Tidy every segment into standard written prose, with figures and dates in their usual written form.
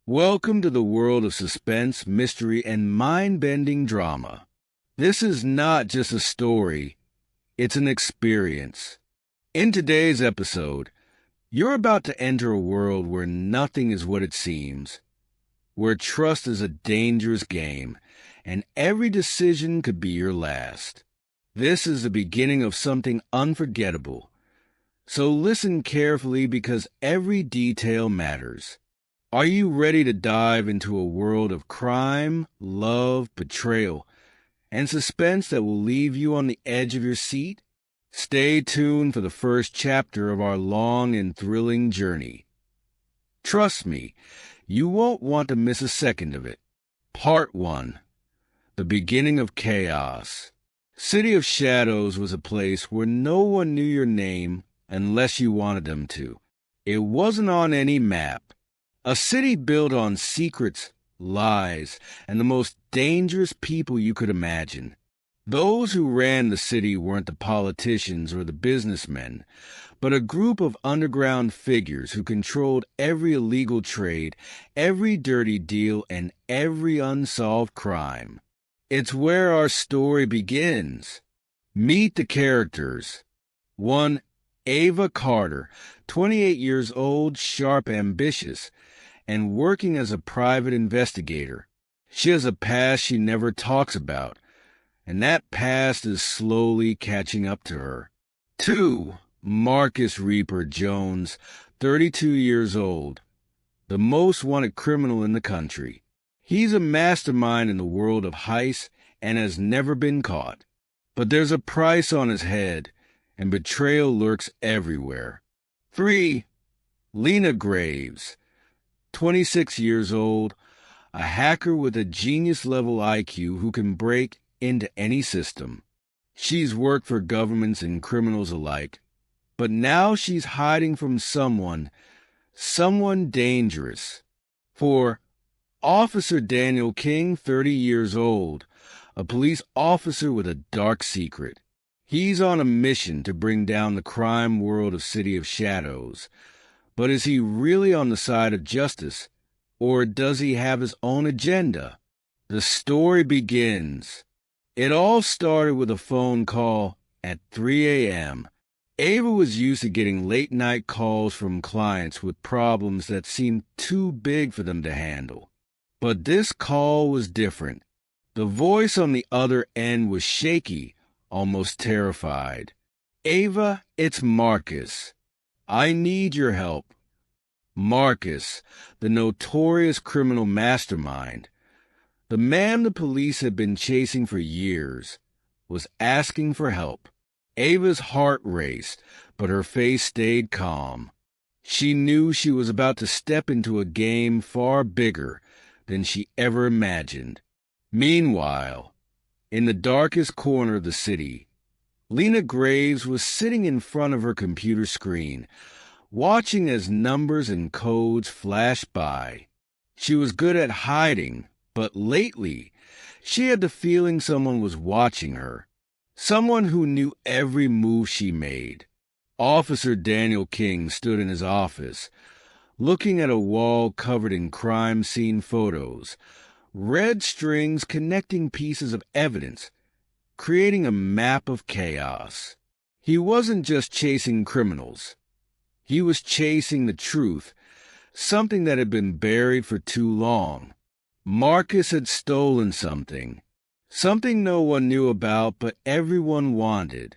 Welcome to the world of suspense, mystery, and mind-bending drama. This is not just a story, it's an experience. In today's episode, you're about to enter a world where nothing is what it seems, where trust is a dangerous game, and every decision could be your last. This is the beginning of something unforgettable. So listen carefully because every detail matters. Are you ready to dive into a world of crime, love, betrayal, and suspense that will leave you on the edge of your seat? Stay tuned for the first chapter of our long and thrilling journey. Trust me, you won't want to miss a second of it. Part 1. The Beginning of Chaos. City of Shadows was a place where no one knew your name unless you wanted them to. It wasn't on any map. A city built on secrets, lies, and the most dangerous people you could imagine. Those who ran the city weren't the politicians or the businessmen, but a group of underground figures who controlled every illegal trade, every dirty deal, and every unsolved crime. It's where our story begins. Meet the characters. 1. Ava Carter, 28 years old, sharp, ambitious, and working as a private investigator. She has a past she never talks about, and that past is slowly catching up to her. 2. Marcus Reaper Jones, 32 years old, the most wanted criminal in the country. He's a mastermind in the world of heists and has never been caught. But there's a price on his head, and betrayal lurks everywhere. 3. Lena Graves, 26 years old, a hacker with a genius-level IQ who can break into any system. She's worked for governments and criminals alike, but now she's hiding from someone dangerous. 4. Officer Daniel King, 30 years old, a police officer with a dark secret. He's on a mission to bring down the crime world of City of Shadows. But is he really on the side of justice, or does he have his own agenda? The story begins. It all started with a phone call at 3 a.m. Ava was used to getting late-night calls from clients with problems that seemed too big for them to handle. But this call was different. The voice on the other end was shaky, almost terrified. "Ava, it's Marcus. I need your help." Marcus, the notorious criminal mastermind, the man the police had been chasing for years, was asking for help. Ava's heart raced, but her face stayed calm. She knew she was about to step into a game far bigger than she ever imagined. Meanwhile, in the darkest corner of the city, Lena Graves was sitting in front of her computer screen, watching as numbers and codes flashed by. She was good at hiding, but lately, she had the feeling someone was watching her. Someone who knew every move she made. Officer Daniel King stood in his office, looking at a wall covered in crime scene photos, red strings connecting pieces of evidence, creating a map of chaos. He wasn't just chasing criminals. He was chasing the truth, something that had been buried for too long. Marcus had stolen something no one knew about but everyone wanted.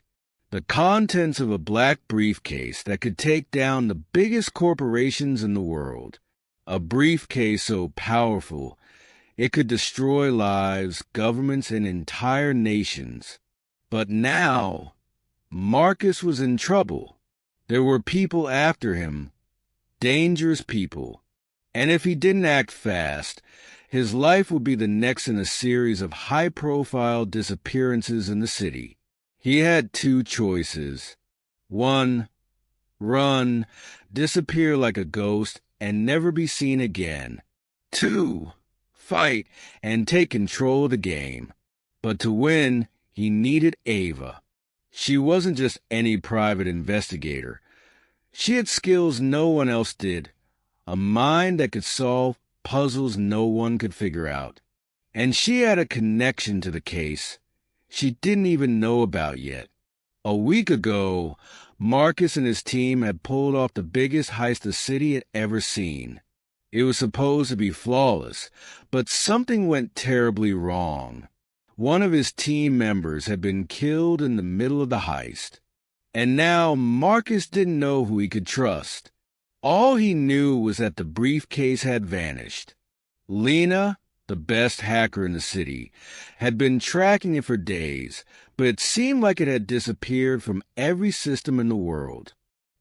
The contents of a black briefcase that could take down the biggest corporations in the world. A briefcase so powerful it could destroy lives, governments, and entire nations. But now, Marcus was in trouble. There were people after him, dangerous people, and if he didn't act fast, his life would be the next in a series of high-profile disappearances in the city. He had 2 choices. 1, run, disappear like a ghost, and never be seen again. 2, fight and take control of the game. But to win, he needed Ava. She wasn't just any private investigator. She had skills no one else did, a mind that could solve puzzles no one could figure out. And she had a connection to the case she didn't even know about yet. A week ago, Marcus and his team had pulled off the biggest heist the city had ever seen. It was supposed to be flawless, but something went terribly wrong. One of his team members had been killed in the middle of the heist. And now Marcus didn't know who he could trust. All he knew was that the briefcase had vanished. Lena, the best hacker in the city, had been tracking it for days, but it seemed like it had disappeared from every system in the world.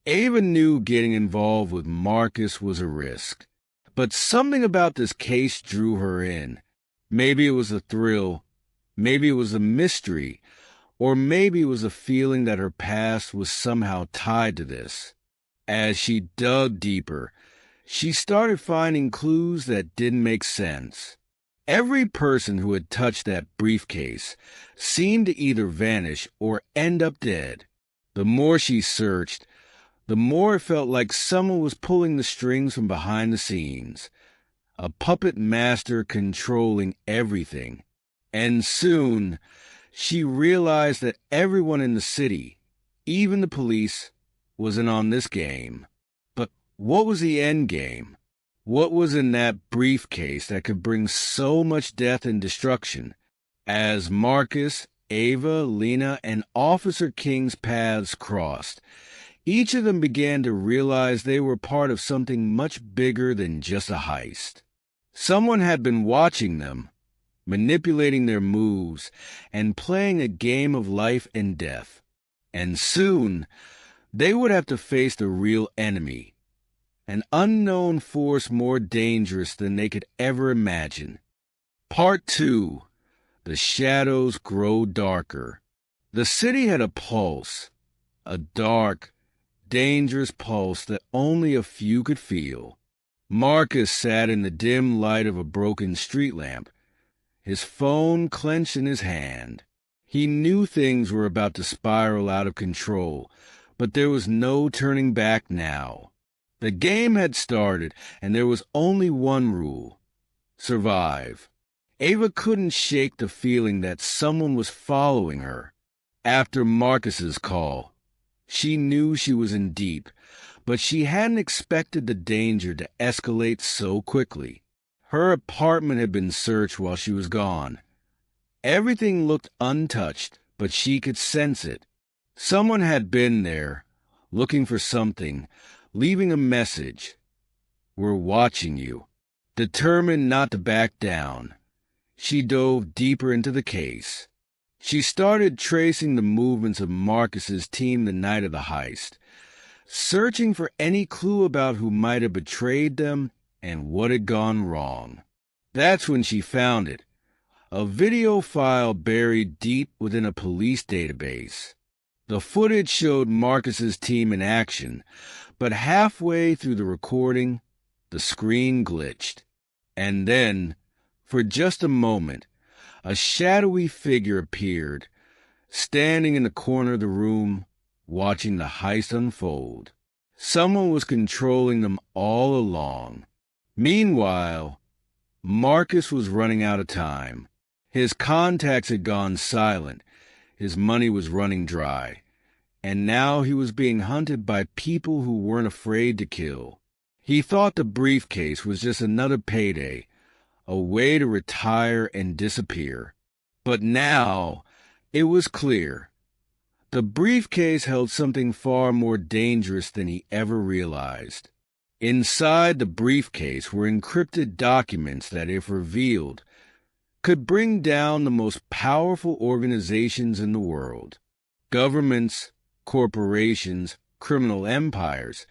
Ava knew getting involved with Marcus was a risk, but something about this case drew her in. Maybe it was the thrill, maybe it was the mystery, or maybe it was a feeling that her past was somehow tied to this. As she dug deeper, she started finding clues that didn't make sense. Every person who had touched that briefcase seemed to either vanish or end up dead. The more she searched, the more it felt like someone was pulling the strings from behind the scenes, a puppet master controlling everything. And soon, she realized that everyone in the city, even the police, was in on this game. But what was the end game? What was in that briefcase that could bring so much death and destruction? As Marcus, Ava, Lena, and Officer King's paths crossed, each of them began to realize they were part of something much bigger than just a heist. Someone had been watching them, manipulating their moves, and playing a game of life and death. And soon, they would have to face the real enemy, an unknown force more dangerous than they could ever imagine. Part 2. The shadows grow darker. The city had a pulse, a dark, dangerous pulse that only a few could feel. Marcus sat in the dim light of a broken street lamp, his phone clenched in his hand. He knew things were about to spiral out of control, but there was no turning back now. The game had started, and there was only one rule: survive. Ava couldn't shake the feeling that someone was following her. After Marcus's call, she knew she was in deep, but she hadn't expected the danger to escalate so quickly. Her apartment had been searched while she was gone. Everything looked untouched, but she could sense it. Someone had been there, looking for something, leaving a message. "We're watching you." Determined not to back down, she dove deeper into the case. She started tracing the movements of Marcus's team the night of the heist, searching for any clue about who might have betrayed them and what had gone wrong. That's when she found it, a video file buried deep within a police database. The footage showed Marcus's team in action, but halfway through the recording, the screen glitched. And then, for just a moment, a shadowy figure appeared, standing in the corner of the room, watching the heist unfold. Someone was controlling them all along. Meanwhile, Marcus was running out of time. His contacts had gone silent, his money was running dry, and now he was being hunted by people who weren't afraid to kill. He thought the briefcase was just another payday, a way to retire and disappear. But now it was clear. The briefcase held something far more dangerous than he ever realized. Inside the briefcase were encrypted documents that, if revealed, could bring down the most powerful organizations in the world. Governments, corporations, criminal empires.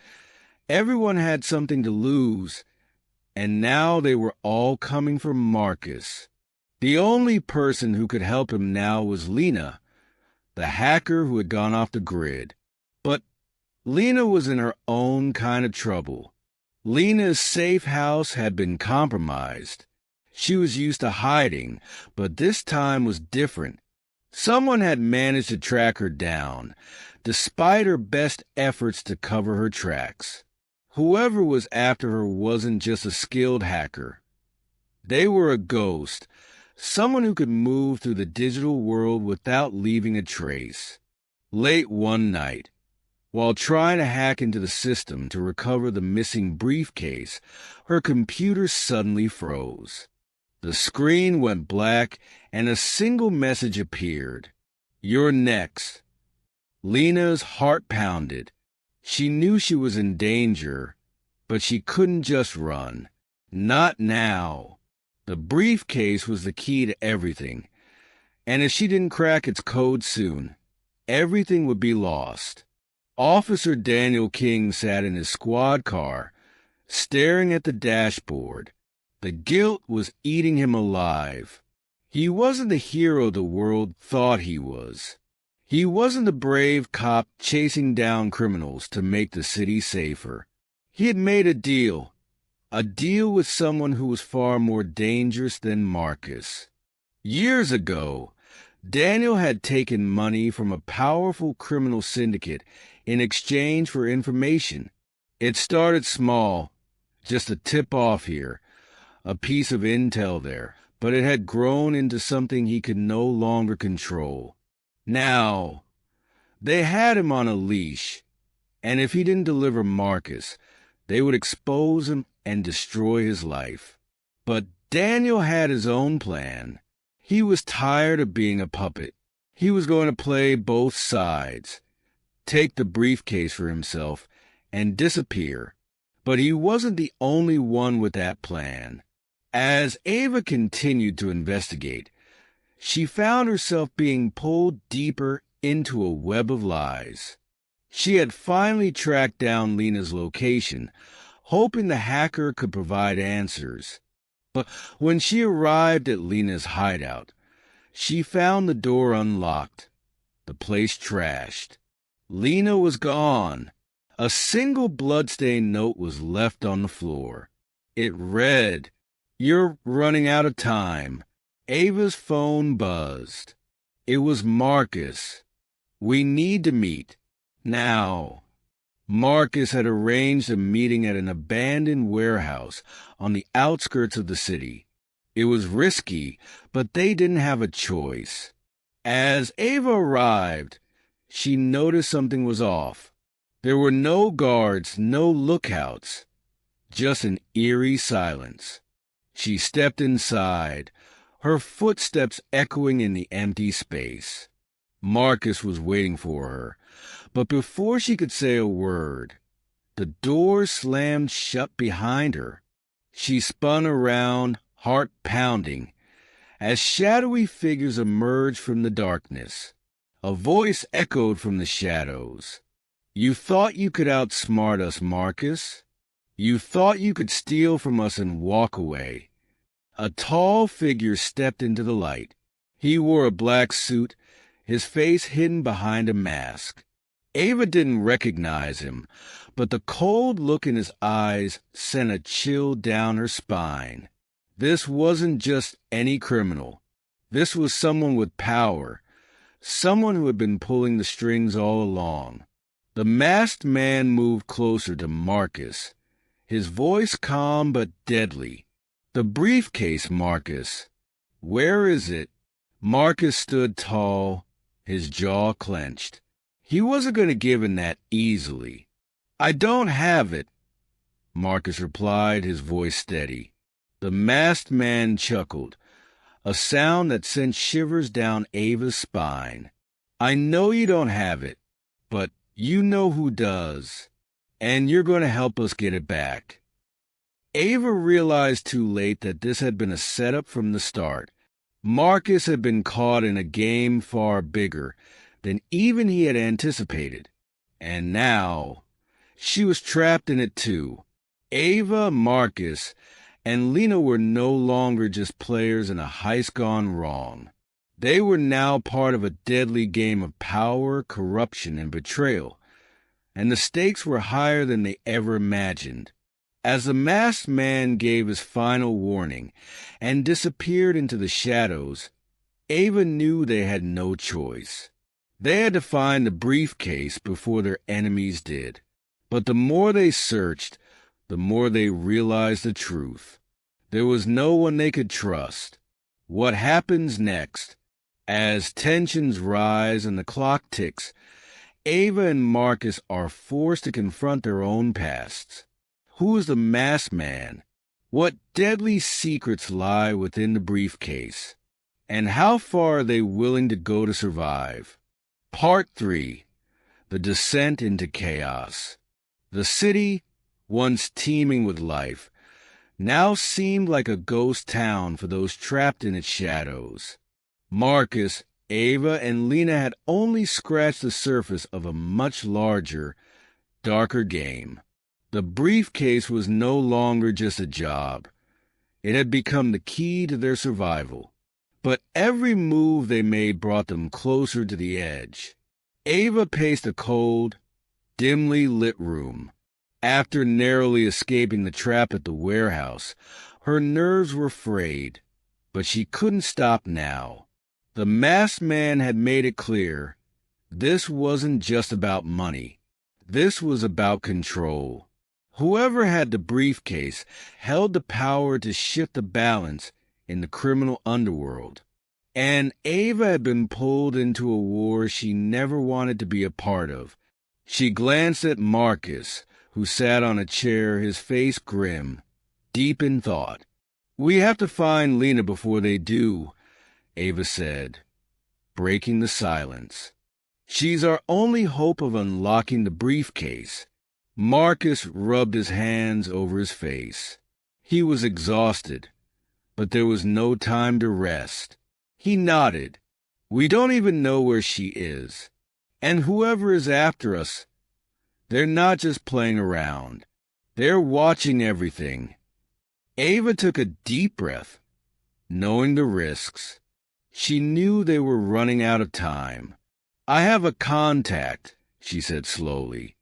Everyone had something to lose, and now they were all coming for Marcus. The only person who could help him now was Lena, the hacker who had gone off the grid. But Lena was in her own kind of trouble. Lena's safe house had been compromised. She was used to hiding, but this time was different. Someone had managed to track her down, despite her best efforts to cover her tracks. Whoever was after her wasn't just a skilled hacker. They were a ghost, someone who could move through the digital world without leaving a trace. Late one night, while trying to hack into the system to recover the missing briefcase, her computer suddenly froze. The screen went black and a single message appeared. "You're next." Lena's heart pounded. She knew she was in danger, but she couldn't just run. Not now. The briefcase was the key to everything, and if she didn't crack its code soon, everything would be lost. Officer Daniel King sat in his squad car, staring at the dashboard. The guilt was eating him alive. He wasn't the hero the world thought he was. He wasn't the brave cop chasing down criminals to make the city safer. He had made a deal with someone who was far more dangerous than Marcus. Years ago, Daniel had taken money from a powerful criminal syndicate in exchange for information. It started small, just a tip-off here, a piece of intel there, but it had grown into something he could no longer control. Now, they had him on a leash, and if he didn't deliver Marcus, they would expose him and destroy his life. But Daniel had his own plan. He was tired of being a puppet. He was going to play both sides, take the briefcase for himself, and disappear. But he wasn't the only one with that plan. As Ava continued to investigate, she found herself being pulled deeper into a web of lies. She had finally tracked down Lena's location, hoping the hacker could provide answers. But when she arrived at Lena's hideout, she found the door unlocked, the place trashed. Lena was gone. A single bloodstained note was left on the floor. It read, "You're running out of time." Ava's phone buzzed. It was Marcus. "We need to meet. Now." Marcus had arranged a meeting at an abandoned warehouse on the outskirts of the city. It was risky, but they didn't have a choice. As Ava arrived, she noticed something was off. There were no guards, no lookouts, just an eerie silence. She stepped inside, her footsteps echoing in the empty space. Marcus was waiting for her, but before she could say a word, the door slammed shut behind her. She spun around, heart pounding, as shadowy figures emerged from the darkness. A voice echoed from the shadows. "You thought you could outsmart us, Marcus. You thought you could steal from us and walk away." A tall figure stepped into the light. He wore a black suit, his face hidden behind a mask. Ava didn't recognize him, but the cold look in his eyes sent a chill down her spine. This wasn't just any criminal. This was someone with power, someone who had been pulling the strings all along. The masked man moved closer to Marcus, his voice calm but deadly. "The briefcase, Marcus. Where is it?" Marcus stood tall, his jaw clenched. He wasn't going to give in that easily. "I don't have it," Marcus replied, his voice steady. The masked man chuckled, a sound that sent shivers down Ava's spine. "I know you don't have it, but you know who does, and you're going to help us get it back." Ava realized too late that this had been a setup from the start. Marcus had been caught in a game far bigger than even he had anticipated. And now, she was trapped in it too. Ava, Marcus, and Lena were no longer just players in a heist gone wrong. They were now part of a deadly game of power, corruption, and betrayal. And the stakes were higher than they ever imagined. As the masked man gave his final warning and disappeared into the shadows, Ava knew they had no choice. They had to find the briefcase before their enemies did. But the more they searched, the more they realized the truth. There was no one they could trust. What happens next? As tensions rise and the clock ticks, Ava and Marcus are forced to confront their own pasts. Who is the masked man? What deadly secrets lie within the briefcase? And how far are they willing to go to survive? Part 3. The Descent into Chaos. The city, once teeming with life, now seemed like a ghost town for those trapped in its shadows. Marcus, Ava, and Lena had only scratched the surface of a much larger, darker game. The briefcase was no longer just a job. It had become the key to their survival. But every move they made brought them closer to the edge. Ava paced a cold, dimly lit room. After narrowly escaping the trap at the warehouse, her nerves were frayed, but she couldn't stop now. The masked man had made it clear, this wasn't just about money. This was about control. Whoever had the briefcase held the power to shift the balance in the criminal underworld. And Ava had been pulled into a war she never wanted to be a part of. She glanced at Marcus, who sat on a chair, his face grim, deep in thought. "We have to find Lena before they do," Ava said, breaking the silence. "She's our only hope of unlocking the briefcase." Marcus rubbed his hands over his face. He was exhausted, but there was no time to rest. He nodded. "We don't even know where she is. And whoever is after us, they're not just playing around. They're watching everything." Ava took a deep breath, knowing the risks. She knew they were running out of time. "I have a contact," she said slowly.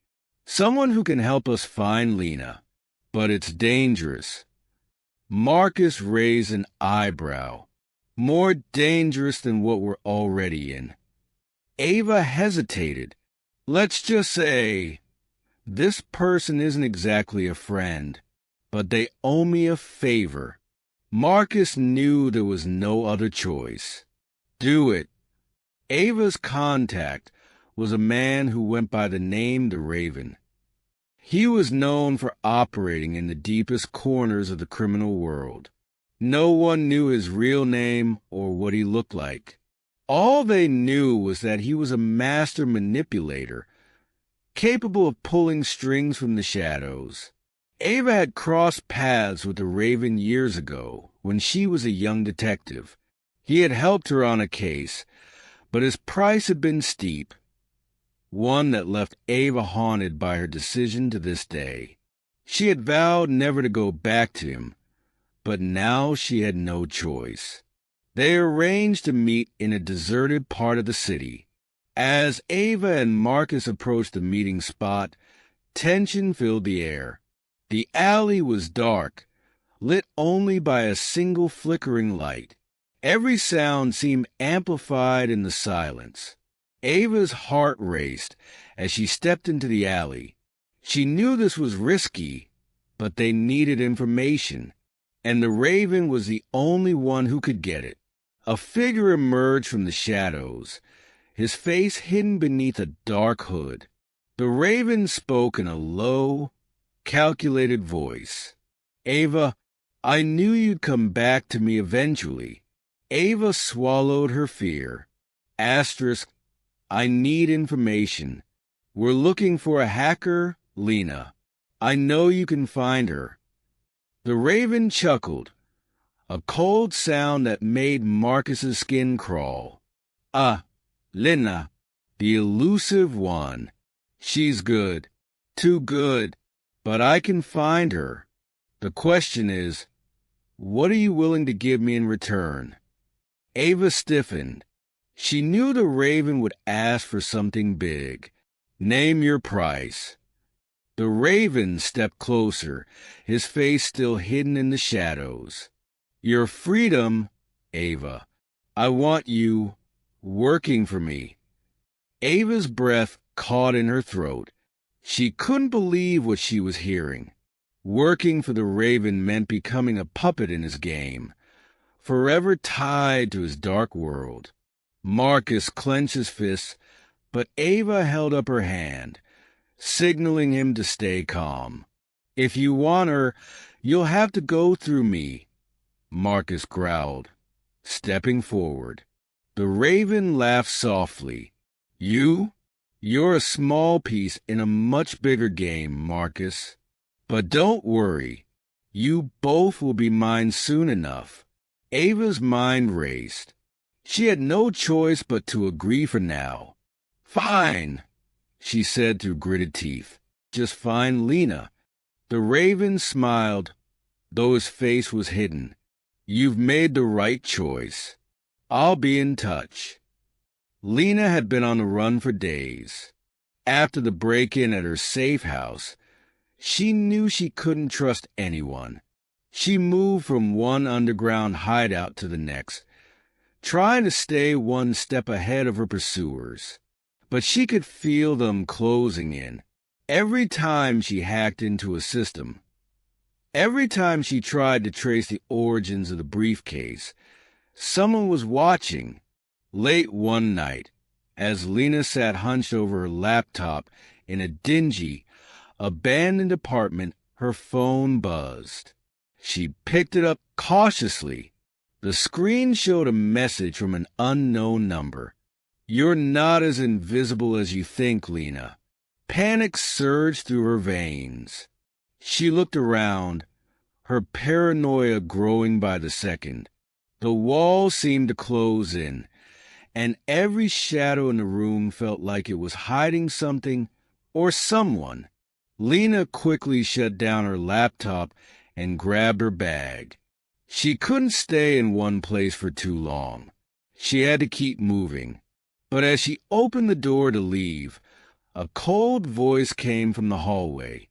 "Someone who can help us find Lena. But it's dangerous." Marcus raised an eyebrow. "More dangerous than what we're already in." Ava hesitated. "Let's just say, this person isn't exactly a friend, but they owe me a favor." Marcus knew there was no other choice. "Do it." Ava's contact was a man who went by the name the Raven. He was known for operating in the deepest corners of the criminal world. No one knew his real name or what he looked like. All they knew was that he was a master manipulator, capable of pulling strings from the shadows. Ava had crossed paths with the Raven years ago when she was a young detective. He had helped her on a case, but his price had been steep, one that left Ava haunted by her decision to this day. She had vowed never to go back to him, but now she had no choice. They arranged to meet in a deserted part of the city. As Ava and Marcus approached the meeting spot, tension filled the air. The alley was dark, lit only by a single flickering light. Every sound seemed amplified in the silence. Ava's heart raced as she stepped into the alley. She knew this was risky, but they needed information, and the Raven was the only one who could get it. A figure emerged from the shadows, his face hidden beneath a dark hood. The Raven spoke in a low, calculated voice. "Ava, I knew you'd come back to me eventually." Ava swallowed her fear. Asterisk, "I need information. We're looking for a hacker, Lena. I know you can find her." The Raven chuckled, a cold sound that made Marcus's skin crawl. Lena, the elusive one. She's good, too good, but I can find her. The question is, what are you willing to give me in return?" Ava stiffened. She knew the Raven would ask for something big. "Name your price." The Raven stepped closer, his face still hidden in the shadows. "Your freedom, Ava. I want you working for me." Ava's breath caught in her throat. She couldn't believe what she was hearing. Working for the Raven meant becoming a puppet in his game, forever tied to his dark world. Marcus clenched his fists, but Ava held up her hand, signaling him to stay calm. "If you want her, you'll have to go through me," Marcus growled, stepping forward. The Raven laughed softly. You're a small piece in a much bigger game, Marcus. But don't worry. You both will be mine soon enough." Ava's mind raced. She had no choice but to agree for now. "Fine," she said through gritted teeth. "Just find Lena." The Raven smiled, though his face was hidden. "You've made the right choice. I'll be in touch." Lena had been on the run for days. After the break-in at her safe house, she knew she couldn't trust anyone. She moved from one underground hideout to the next, trying to stay one step ahead of her pursuers. But she could feel them closing in. Every time she hacked into a system, every time she tried to trace the origins of the briefcase, someone was watching. Late one night, as Lena sat hunched over her laptop in a dingy, abandoned apartment, her phone buzzed. She picked it up cautiously. The screen showed a message from an unknown number. "You're not as invisible as you think, Lena." Panic surged through her veins. She looked around, her paranoia growing by the second. The walls seemed to close in, and every shadow in the room felt like it was hiding something or someone. Lena quickly shut down her laptop and grabbed her bag. She couldn't stay in one place for too long. She had to keep moving. But as she opened the door to leave, a cold voice came from the hallway.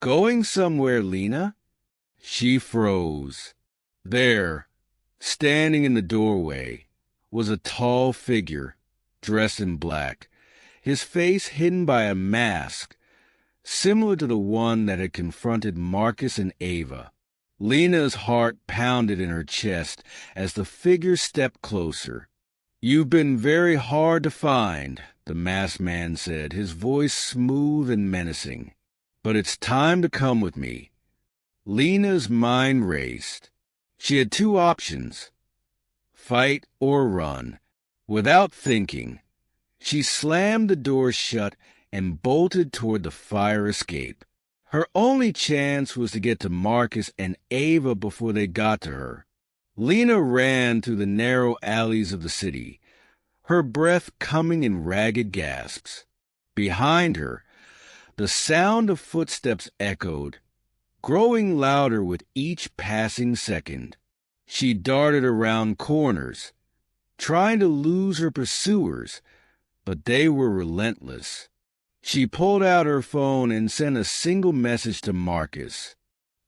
"Going somewhere, Lena?" She froze. There, standing in the doorway, was a tall figure, dressed in black, his face hidden by a mask, similar to the one that had confronted Marcus and Ava. Lena's heart pounded in her chest as the figure stepped closer. "You've been very hard to find," the masked man said, his voice smooth and menacing. "But it's time to come with me." Lena's mind raced. She had two options: fight or run. Without thinking, she slammed the door shut and bolted toward the fire escape. Her only chance was to get to Marcus and Ava before they got to her. Lena ran through the narrow alleys of the city, her breath coming in ragged gasps. Behind her, the sound of footsteps echoed, growing louder with each passing second. She darted around corners, trying to lose her pursuers, but they were relentless. She pulled out her phone and sent a single message to Marcus.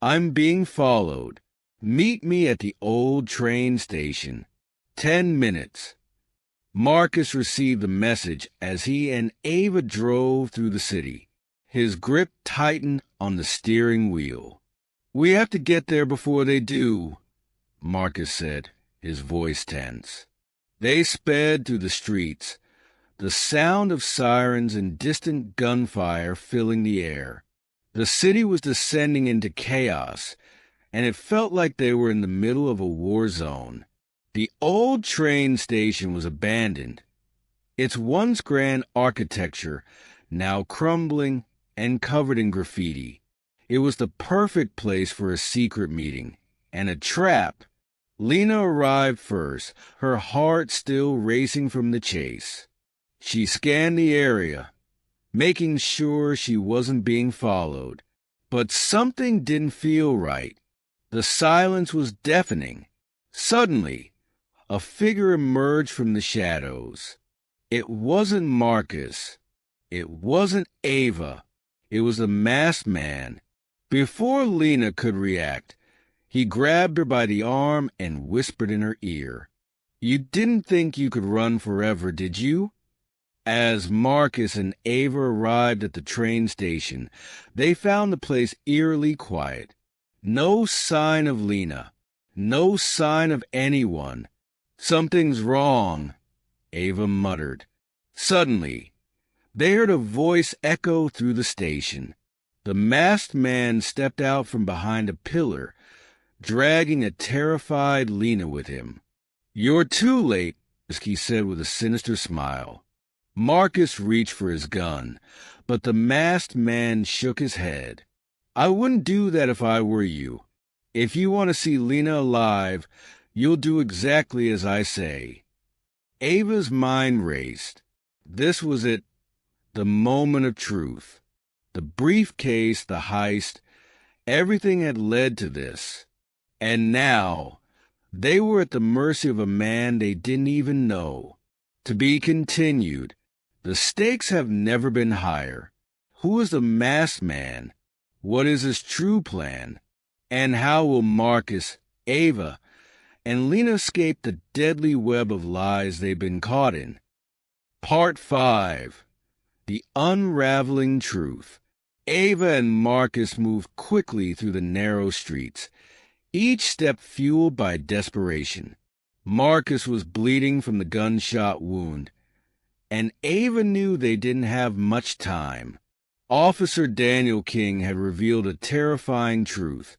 "I'm being followed. Meet me at the old train station. 10 minutes. Marcus received the message as he and Ava drove through the city. His grip tightened on the steering wheel. "We have to get there before they do," Marcus said, his voice tense. They sped through the streets, the sound of sirens and distant gunfire filling the air. The city was descending into chaos, and it felt like they were in the middle of a war zone. The old train station was abandoned, its once grand architecture now crumbling and covered in graffiti. It was the perfect place for a secret meeting, and a trap. Lena arrived first, her heart still racing from the chase. She scanned the area, making sure she wasn't being followed. But something didn't feel right. The silence was deafening. Suddenly, a figure emerged from the shadows. It wasn't Marcus. It wasn't Ava. It was the masked man. Before Lena could react, he grabbed her by the arm and whispered in her ear, "You didn't think you could run forever, did you? As Marcus and Ava arrived at the train station, they found the place eerily quiet. No sign of Lena. No sign of anyone. "Something's wrong," Ava muttered. Suddenly, they heard a voice echo through the station. The masked man stepped out from behind a pillar, dragging a terrified Lena with him. "You're too late," he said with a sinister smile. Marcus reached for his gun, but the masked man shook his head. "I wouldn't do that if I were you. If you want to see Lena alive, you'll do exactly as I say." Ava's mind raced. This was it, the moment of truth. The briefcase, the heist, everything had led to this. And now, they were at the mercy of a man they didn't even know. To be continued. The stakes have never been higher. Who is the masked man? What is his true plan? And how will Marcus, Ava, and Lena escape the deadly web of lies they've been caught in? Part 5. The Unraveling Truth. Ava and Marcus moved quickly through the narrow streets, each step fueled by desperation. Marcus was bleeding from the gunshot wound, and Ava knew they didn't have much time. Officer Daniel King had revealed a terrifying truth.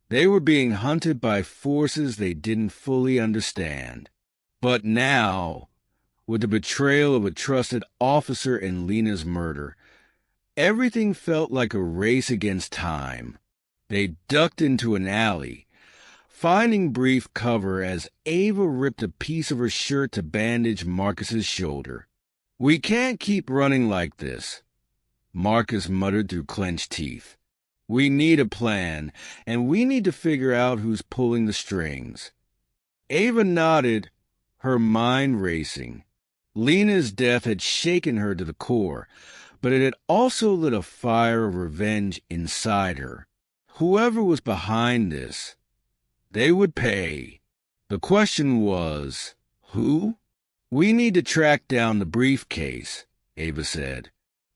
They were being hunted by forces they didn't fully understand. But now, with the betrayal of a trusted officer and Lena's murder, everything felt like a race against time. They ducked into an alley, finding brief cover as Ava ripped a piece of her shirt to bandage Marcus's shoulder. "We can't keep running like this," Marcus muttered through clenched teeth. "We need a plan, and we need to figure out who's pulling the strings." Ava nodded, her mind racing. Lena's death had shaken her to the core, but it had also lit a fire of revenge inside her. Whoever was behind this, they would pay. The question was, who? "We need to track down the briefcase," Ava said.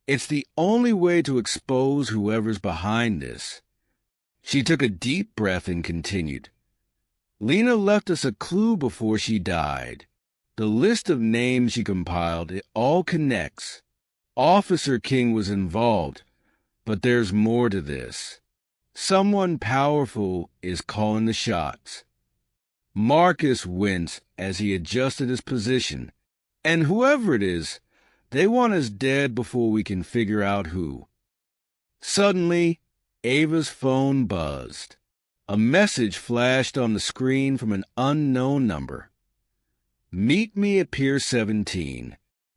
"It's the only way to expose whoever's behind this." She took a deep breath and continued. "Lena left us a clue before she died. The list of names she compiled, it all connects. Officer King was involved, but there's more to this. Someone powerful is calling the shots." Marcus winced as he adjusted his position. "And whoever it is, they want us dead before we can figure out who." Suddenly, Ava's phone buzzed. A message flashed on the screen from an unknown number. "Meet me at Pier 17.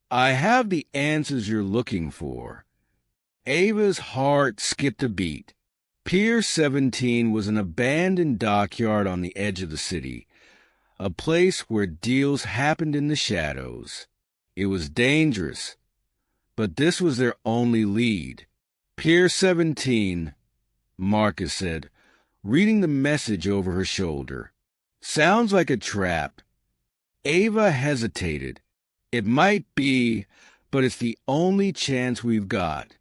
I have the answers you're looking for." Ava's heart skipped a beat. Pier 17 was an abandoned dockyard on the edge of the city, a place where deals happened in the shadows. It was dangerous, but this was their only lead. "Pier 17, Marcus said, reading the message over her shoulder. "Sounds like a trap." Ava hesitated. "It might be, but it's the only chance we've got."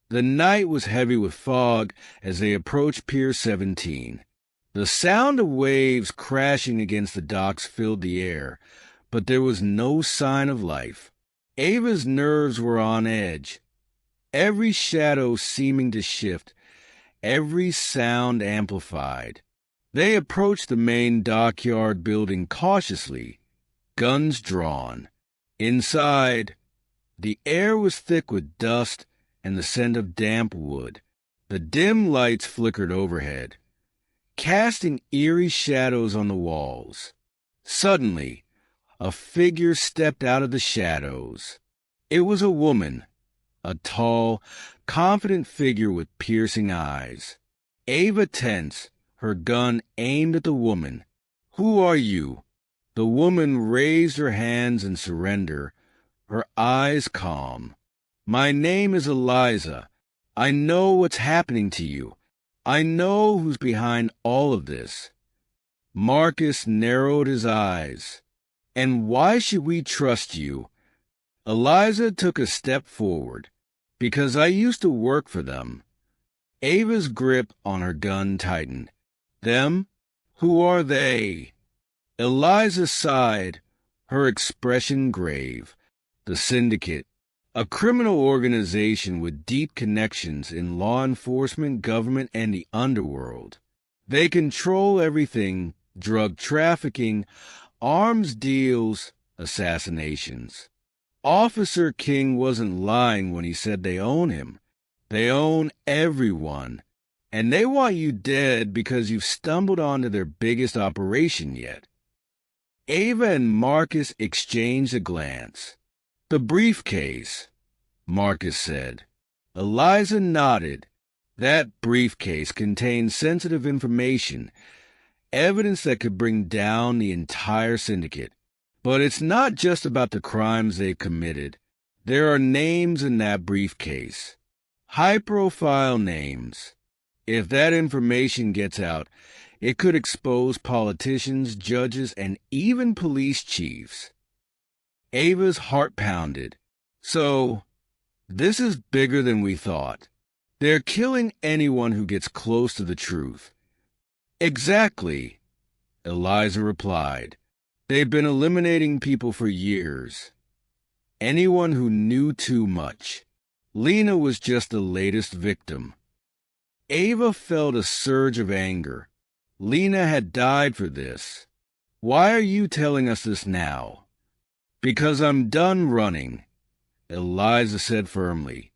The night was heavy with fog as they approached Pier 17. The sound of waves crashing against the docks filled the air, but there was no sign of life. Ava's nerves were on edge, every shadow seeming to shift, every sound amplified. They approached the main dockyard building cautiously, guns drawn. Inside, the air was thick with dust and the scent of damp wood. The dim lights flickered overhead, casting eerie shadows on the walls. Suddenly, a figure stepped out of the shadows. It was a woman, a tall, confident figure with piercing eyes. Ava tensed, her gun aimed at the woman. "Who are you?" The woman raised her hands in surrender, her eyes calm. "My name is Eliza. I know what's happening to you. I know who's behind all of this." Marcus narrowed his eyes. "And why should we trust you?" Eliza took a step forward. Because I used to work for them. Ava's grip on her gun tightened. Them? Who are they? Eliza sighed, her expression grave. The Syndicate, a criminal organization with deep connections in law enforcement, government, and the underworld. They control everything: drug trafficking, arms deals, assassinations. Officer King wasn't lying when he said they own him. They own everyone. And they want you dead because you've stumbled onto their biggest operation yet. Ava and Marcus exchanged a glance. The briefcase, Marcus said. Eliza nodded. That briefcase contained sensitive information, evidence that could bring down the entire syndicate. But it's not just about the crimes they've committed. There are names in that briefcase. High-profile names. If that information gets out, it could expose politicians, judges, and even police chiefs. Ava's heart pounded. So, this is bigger than we thought. They're killing anyone who gets close to the truth. Exactly, Eliza replied. They've been eliminating people for years. Anyone who knew too much. Lena was just the latest victim. Ava felt a surge of anger. Lena had died for this. Why are you telling us this now? Because I'm done running, Eliza said firmly.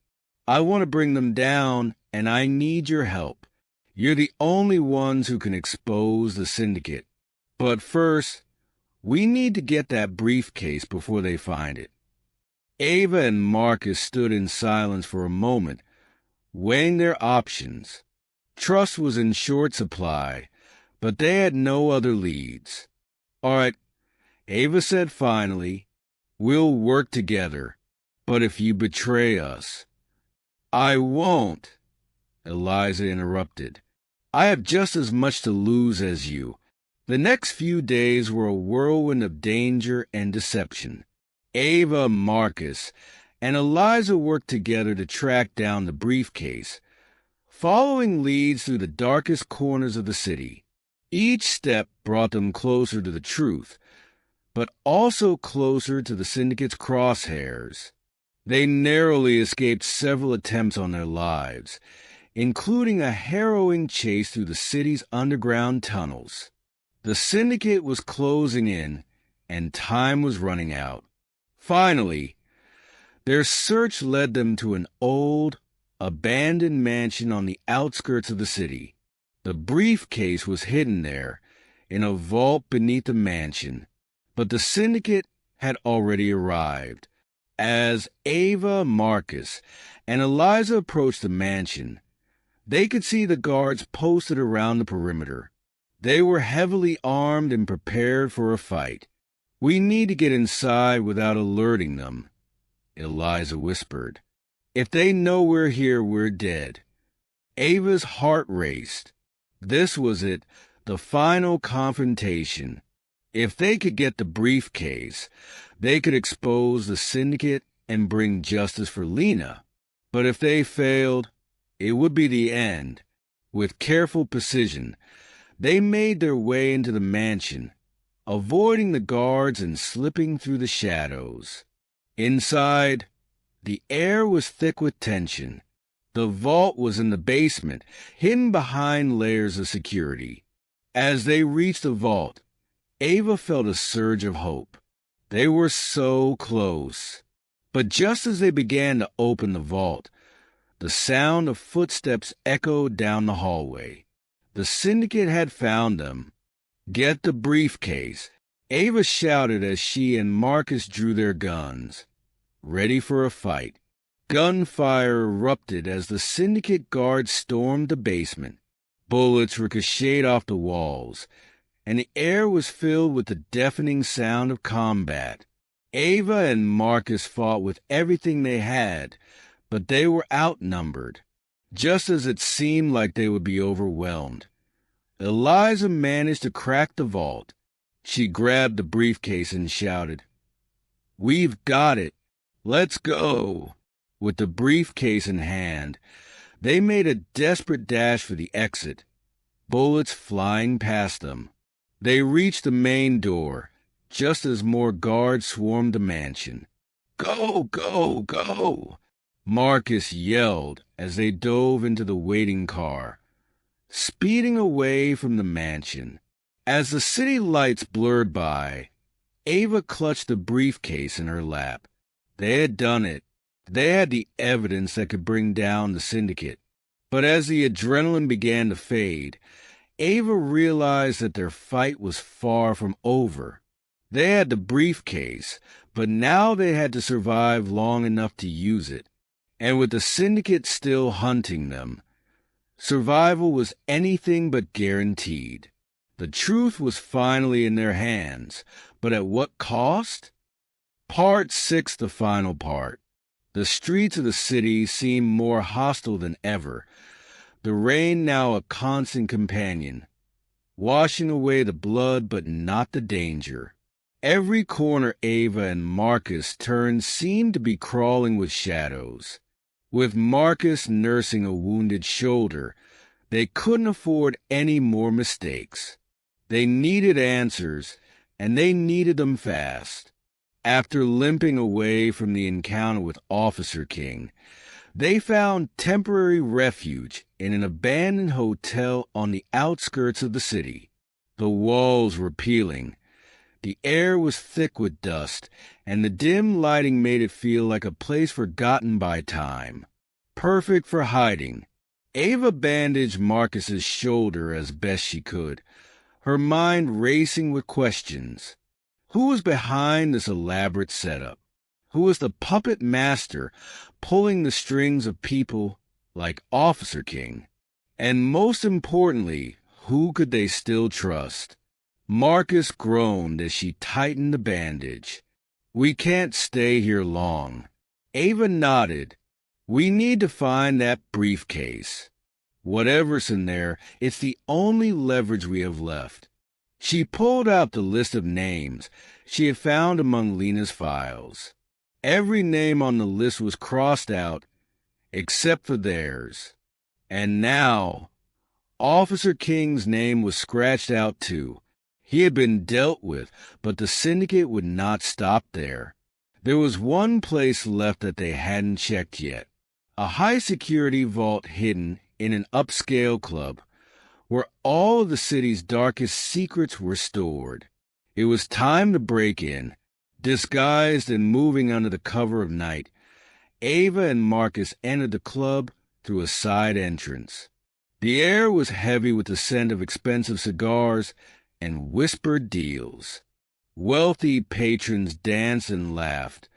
I want to bring them down, and I need your help. You're the only ones who can expose the syndicate. But first, we need to get that briefcase before they find it. Ava and Marcus stood in silence for a moment, weighing their options. Trust was in short supply, but they had no other leads. All right, Ava said finally, we'll work together, but if you betray us. I won't, Eliza interrupted. I have just as much to lose as you. The next few days were a whirlwind of danger and deception. Ava, Marcus, and Eliza worked together to track down the briefcase, following leads through the darkest corners of the city. Each step brought them closer to the truth, but also closer to the syndicate's crosshairs. They narrowly escaped several attempts on their lives, including a harrowing chase through the city's underground tunnels. The syndicate was closing in, and time was running out. Finally, their search led them to an old, abandoned mansion on the outskirts of the city. The briefcase was hidden there, in a vault beneath the mansion, but the syndicate had already arrived. As Ava, Marcus, and Eliza approached the mansion, they could see the guards posted around the perimeter. They were heavily armed and prepared for a fight. We need to get inside without alerting them, Eliza whispered. If they know we're here, we're dead. Ava's heart raced. This was it, the final confrontation. If they could get the briefcase, they could expose the syndicate and bring justice for Lena. But if they failed, it would be the end. With careful precision, they made their way into the mansion, avoiding the guards and slipping through the shadows. Inside, the air was thick with tension. The vault was in the basement, hidden behind layers of security. As they reached the vault, Ava felt a surge of hope. They were so close. But just as they began to open the vault, the sound of footsteps echoed down the hallway. The syndicate had found them. Get the briefcase, Ava shouted as she and Marcus drew their guns, ready for a fight. Gunfire erupted as the syndicate guards stormed the basement. Bullets ricocheted off the walls, and the air was filled with the deafening sound of combat. Ava and Marcus fought with everything they had, but they were outnumbered, just as it seemed like they would be overwhelmed. Eliza managed to crack the vault. She grabbed the briefcase and shouted, "We've got it! Let's go." With the briefcase in hand, they made a desperate dash for the exit, bullets flying past them. They reached the main door, just as more guards swarmed the mansion. "Go, go, go!" Marcus yelled as they dove into the waiting car, speeding away from the mansion. As the city lights blurred by, Ava clutched the briefcase in her lap. They had done it. They had the evidence that could bring down the syndicate. But as the adrenaline began to fade, Ava realized that their fight was far from over. They had the briefcase, but now they had to survive long enough to use it. And with the syndicate still hunting them, survival was anything but guaranteed. The truth was finally in their hands, but at what cost? Part 6, the final part. The streets of the city seemed more hostile than ever, the rain now a constant companion, washing away the blood but not the danger. Every corner Ava and Marcus turned seemed to be crawling with shadows. With Marcus nursing a wounded shoulder, they couldn't afford any more mistakes. They needed answers, and they needed them fast. After limping away from the encounter with Officer King, they found temporary refuge in an abandoned hotel on the outskirts of the city. The walls were peeling. The air was thick with dust, and the dim lighting made it feel like a place forgotten by time. Perfect for hiding. Ava bandaged Marcus's shoulder as best she could, her mind racing with questions. Who was behind this elaborate setup? Who was the puppet master pulling the strings of people like Officer King? And most importantly, who could they still trust? Marcus groaned as she tightened the bandage. "We can't stay here long." Ava nodded. "We need to find that briefcase. Whatever's in there, it's the only leverage we have left." She pulled out the list of names she had found among Lena's files. Every name on the list was crossed out, except for theirs. And now, Officer King's name was scratched out too. He had been dealt with, but the syndicate would not stop there. There was one place left that they hadn't checked yet. A high-security vault hidden in an upscale club, where all of the city's darkest secrets were stored. It was time to break in. Disguised and moving under the cover of night, Ava and Marcus entered the club through a side entrance. The air was heavy with the scent of expensive cigars and whispered deals. Wealthy patrons danced and laughed,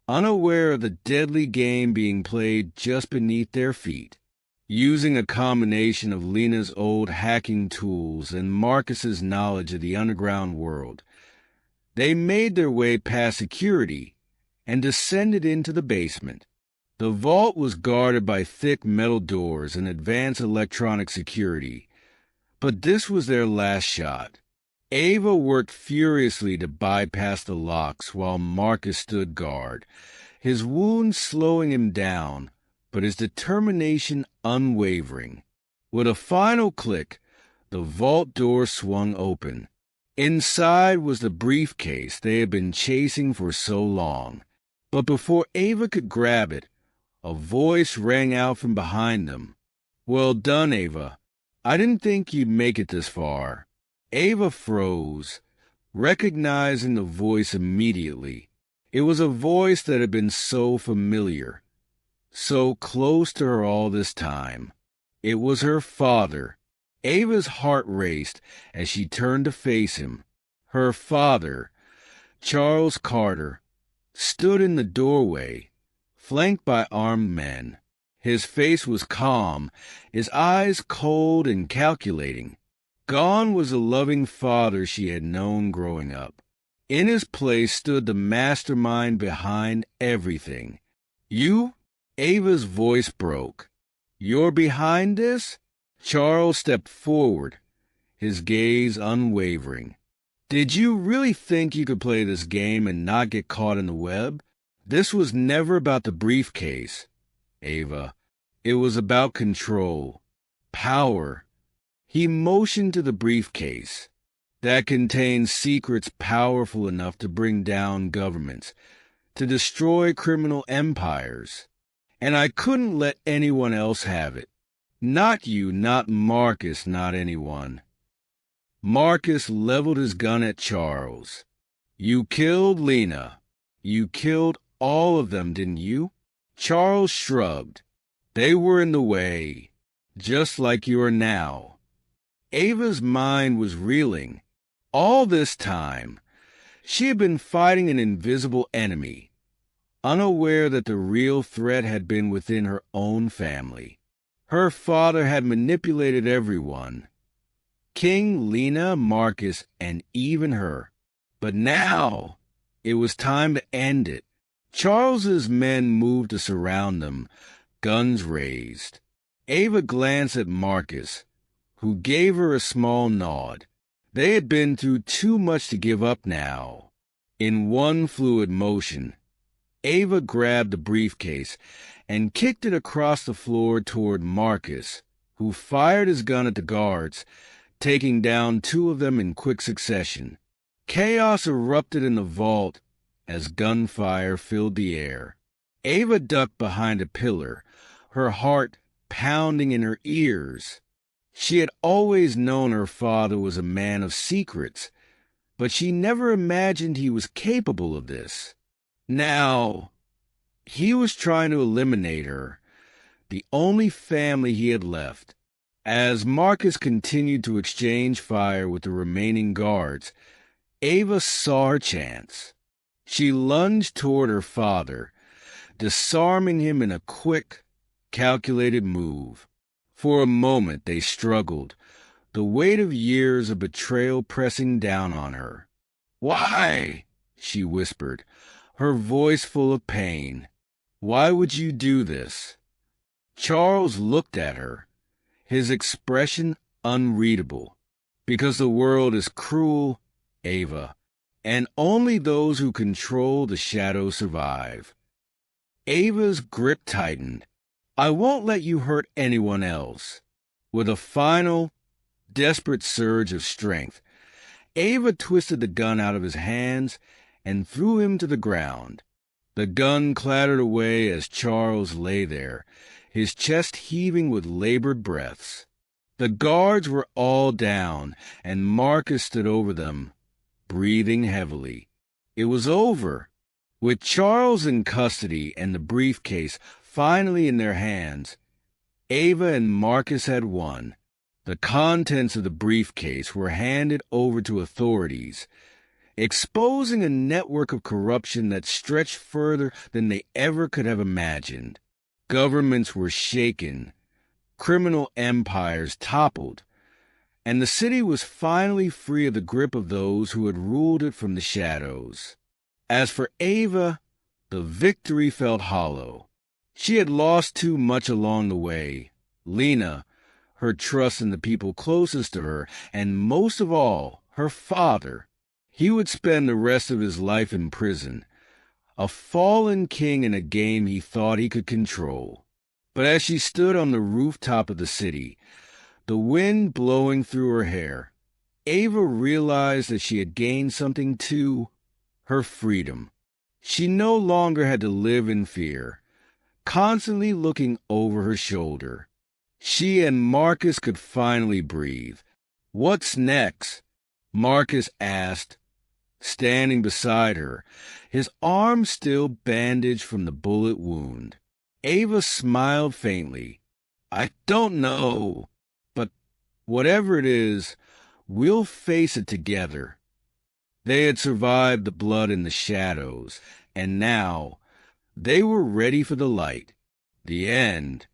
unaware of the deadly game being played just beneath their feet. Using a combination of Lena's old hacking tools and Marcus's knowledge of the underground world, they made their way past security and descended into the basement. The vault was guarded by thick metal doors and advanced electronic security, but this was their last shot. Ava worked furiously to bypass the locks while Marcus stood guard, his wounds slowing him down, but his determination unwavering. With a final click, the vault door swung open. Inside was the briefcase they had been chasing for so long. But before Ava could grab it, a voice rang out from behind them. "Well done, Ava. I didn't think you'd make it this far." Ava froze, recognizing the voice immediately. It was a voice that had been so familiar, so close to her all this time. It was her father. Ava's heart raced as she turned to face him. Her father, Charles Carter, stood in the doorway, flanked by armed men. His face was calm, his eyes cold and calculating. Gone was the loving father she had known growing up. In his place stood the mastermind behind everything. "You?" Ava's voice broke. "You're behind this?" Charles stepped forward, his gaze unwavering. "Did you really think you could play this game and not get caught in the web? This was never about the briefcase, Ava. It was about control, power. He motioned to the briefcase that contained secrets powerful enough to bring down governments, to destroy criminal empires. And I couldn't let anyone else have it. Not you, not Marcus, not anyone. Marcus leveled his gun at Charles. You killed Lena. You killed all of them, didn't you? Charles shrugged. They were in the way, just like you are now. Ava's mind was reeling. All this time, she had been fighting an invisible enemy, unaware that the real threat had been within her own family. Her father had manipulated everyone. King, Lena, Marcus, and even her. But now, it was time to end it. Charles's men moved to surround them, guns raised. Ava glanced at Marcus, who gave her a small nod. They had been through too much to give up now. In one fluid motion, Ava grabbed the briefcase and kicked it across the floor toward Marcus, who fired his gun at the guards, taking down 2 of them in quick succession. Chaos erupted in the vault as gunfire filled the air. Ava ducked behind a pillar, her heart pounding in her ears. She had always known her father was a man of secrets, but she never imagined he was capable of this. Now, he was trying to eliminate her, the only family he had left. As Marcus continued to exchange fire with the remaining guards, Ava saw her chance. She lunged toward her father, disarming him in a quick, calculated move. For a moment they struggled, the weight of years of betrayal pressing down on her. "Why?" she whispered, her voice full of pain. "Why would you do this?" Charles looked at her, his expression unreadable. "Because the world is cruel, Ava, and only those who control the shadow survive." Ava's grip tightened. "I won't let you hurt anyone else." With a final, desperate surge of strength, Ava twisted the gun out of his hands and threw him to the ground. The gun clattered away as Charles lay there, his chest heaving with labored breaths. The guards were all down, and Marcus stood over them, breathing heavily. It was over. With Charles in custody and the briefcase finally in their hands, Ava and Marcus had won. The contents of the briefcase were handed over to authorities, exposing a network of corruption that stretched further than they ever could have imagined. Governments were shaken, criminal empires toppled, and the city was finally free of the grip of those who had ruled it from the shadows. As for Ava, the victory felt hollow. She had lost too much along the way. Lena, her trust in the people closest to her, and most of all, her father. He would spend the rest of his life in prison, a fallen king in a game he thought he could control. But as she stood on the rooftop of the city, the wind blowing through her hair, Ava realized that she had gained something too, her freedom. She no longer had to live in fear, constantly looking over her shoulder. She and Marcus could finally breathe. "What's next?" Marcus asked, standing beside her, his arm still bandaged from the bullet wound. Ava smiled faintly. "I don't know, but whatever it is, we'll face it together." They had survived the blood and the shadows, and now they were ready for the light, the end.